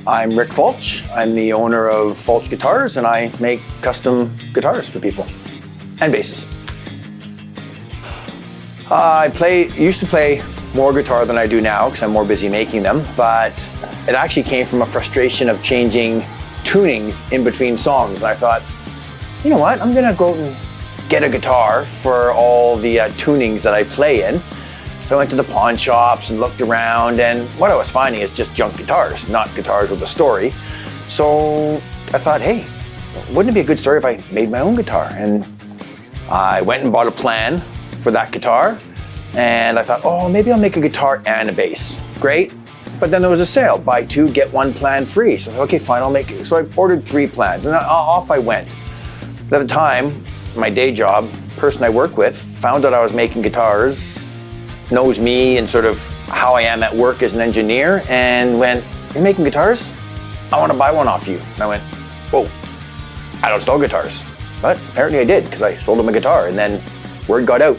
I'm Rick Falch. I'm the owner of Falch Guitars, and I make custom guitars for people and basses. I used to play more guitar than I do now because I'm more busy making them, but it actually came from a frustration of changing tunings in between songs. And I thought, you know what, I'm gonna go and get a guitar for all the tunings that I play in. So I went to the pawn shops and looked around, and what I was finding is just junk guitars, not guitars with a story. So I thought, hey, wouldn't it be a good story if I made my own guitar? And I went and bought a plan for that guitar, and I thought, oh, maybe I'll make a guitar and a bass. Great, but then there was a sale, buy two, get one plan free. So I thought, okay, fine, I'll make it. So I ordered 3 plans, and off I went. At the time, my day job, the person I work with, found out I was making guitars, knows me and sort of how I am at work as an engineer, and went, you're making guitars? I want to buy one off you. And I went, whoa, I don't sell guitars. But apparently I did, because I sold him a guitar, and then word got out.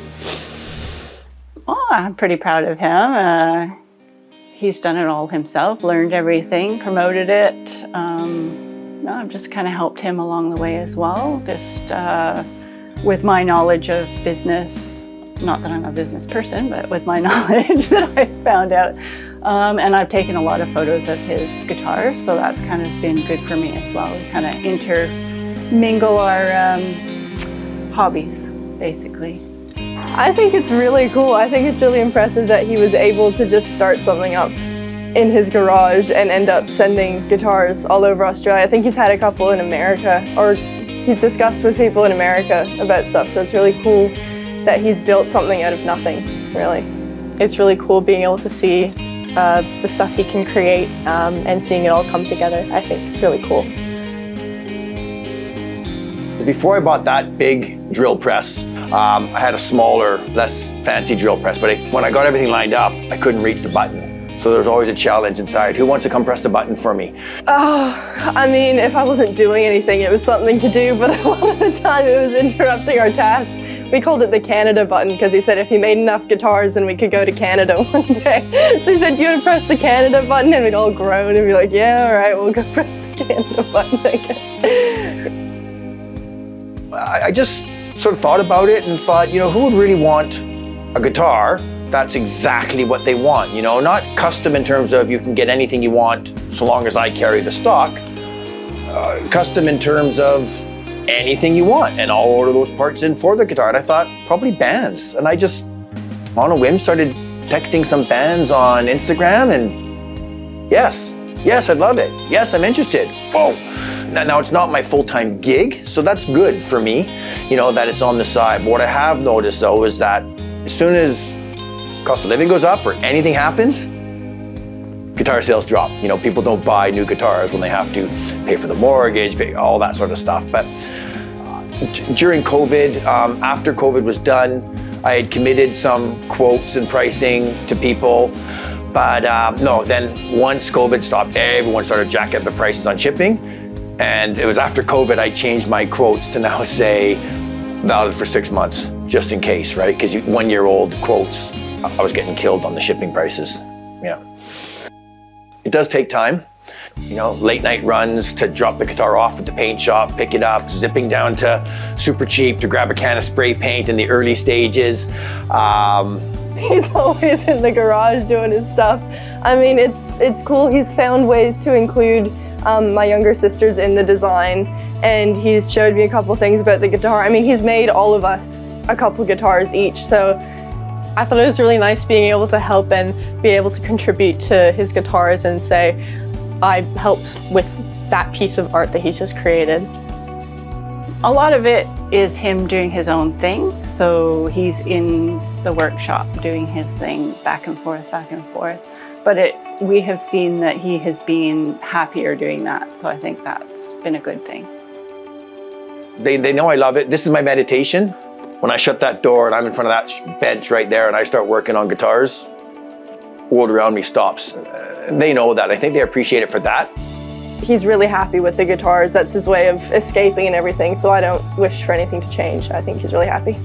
Oh, I'm pretty proud of him. He's done it all himself, learned everything, promoted it. I've just kind of helped him along the way as well, just with my knowledge of business. Not that I'm a business person, but with my knowledge that I found out. And I've taken a lot of photos of his guitars, so that's kind of been good for me as well. We kind of intermingle our hobbies, basically. I think it's really cool. I think it's really impressive that he was able to just start something up in his garage and end up sending guitars all over Australia. I think he's had a couple in America, or he's discussed with people in America about stuff, so it's really cool that he's built something out of nothing, really. It's really cool being able to see the stuff he can create and seeing it all come together. I think it's really cool. Before I bought that big drill press, I had a smaller, less fancy drill press, but when I got everything lined up, I couldn't reach the button. So there was always a challenge inside. Who wants to come press the button for me? I mean, if I wasn't doing anything, it was something to do, but a lot of the time it was interrupting our tasks. We called it the Canada button because he said if he made enough guitars then we could go to Canada one day. So he said, do you want to press the Canada button? And we'd all groan and be like, yeah, all right, we'll go press the Canada button, I guess. I just sort of thought about it and thought, you know, who would really want a guitar that's exactly what they want? You know, not custom in terms of you can get anything you want so long as I carry the stock. Custom in terms of anything you want, and I'll order those parts in for the guitar. And I thought, probably bands. And I just, on a whim, started texting some bands on Instagram, and yes, I'd love it. Yes, I'm interested. Whoa. Now it's not my full-time gig, so that's good for me, you know, that it's on the side. But what I have noticed though is that as soon as cost of living goes up or anything happens, guitar sales drop. You know, people don't buy new guitars when they have to pay for the mortgage, pay all that sort of stuff. But during COVID, after COVID was done, I had committed some quotes and pricing to people. But no, then once COVID stopped, everyone started jacking up the prices on shipping. And it was after COVID, I changed my quotes to now say valid for 6 months, just in case, right? Because 1-year-old quotes, I was getting killed on the shipping prices. Yeah. It does take time, you know, late night runs to drop the guitar off at the paint shop, pick it up, zipping down to Super Cheap to grab a can of spray paint in the early stages. He's always in the garage doing his stuff. I mean, it's cool. He's found ways to include my younger sisters in the design, and he's showed me a couple things about the guitar. I mean, he's made all of us a couple guitars each, so I thought it was really nice being able to help and be able to contribute to his guitars and say, I helped with that piece of art that he's just created. A lot of it is him doing his own thing. So he's in the workshop doing his thing back and forth. But we have seen that he has been happier doing that. So I think that's been a good thing. They know I love it. This is my meditation. When I shut that door and I'm in front of that bench right there and I start working on guitars, the world around me stops. They know that. I think they appreciate it for that. He's really happy with the guitars. That's his way of escaping and everything, so I don't wish for anything to change. I think he's really happy.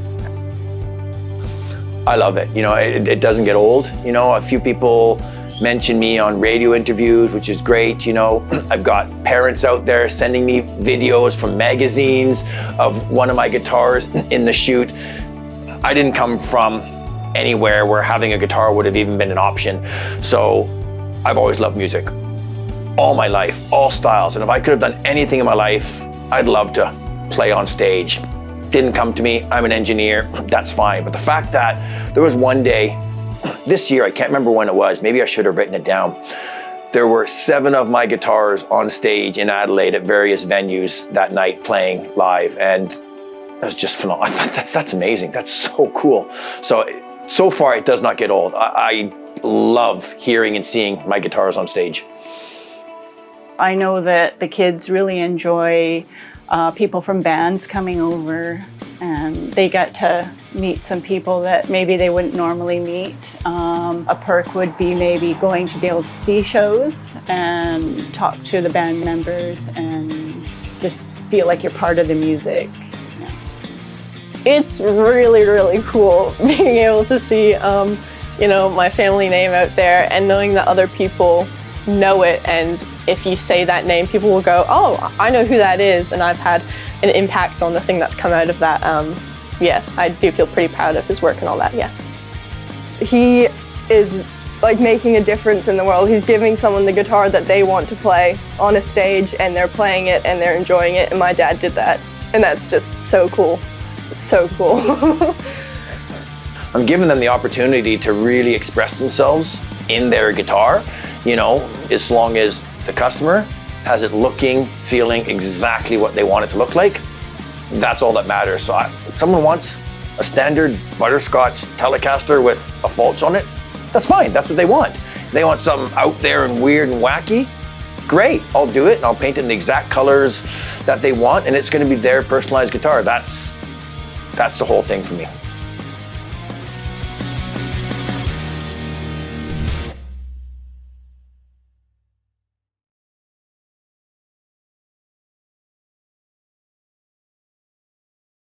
I love it. You know, it doesn't get old. You know, a few people mention me on radio interviews, which is great. You know, I've got parents out there sending me videos from magazines of one of my guitars in the shoot. I didn't come from anywhere where having a guitar would have even been an option. So I've always loved music, all my life, all styles. And if I could have done anything in my life, I'd love to play on stage. Didn't come to me, I'm an engineer, that's fine. But the fact that there was one day, this year, I can't remember when it was, maybe I should have written it down. There were 7 of my guitars on stage in Adelaide at various venues that night playing live. And it was just phenomenal. I thought that's amazing, that's so cool. So far it does not get old. I love hearing and seeing my guitars on stage. I know that the kids really enjoy people from bands coming over, and they get to meet some people that maybe they wouldn't normally meet. A perk would be maybe going to be able to see shows and talk to the band members and just feel like you're part of the music. Yeah. It's really, really cool being able to see, my family name out there and knowing that other people know it. And if you say that name, people will go, oh, I know who that is. And I've had an impact on the thing that's come out of that. Yeah, I do feel pretty proud of his work and all that, yeah. He is like making a difference in the world. He's giving someone the guitar that they want to play on a stage, and they're playing it and they're enjoying it. And my dad did that. And that's just so cool. It's so cool. I'm giving them the opportunity to really express themselves in their guitar, as long as the customer has it looking, feeling exactly what they want it to look like. That's all that matters. So if someone wants a standard butterscotch Telecaster with a Falch on it, that's fine, that's what they want. If they want something out there and weird and wacky, great, I'll do it and I'll paint it in the exact colors that they want, and it's gonna be their personalized guitar. That's the whole thing for me.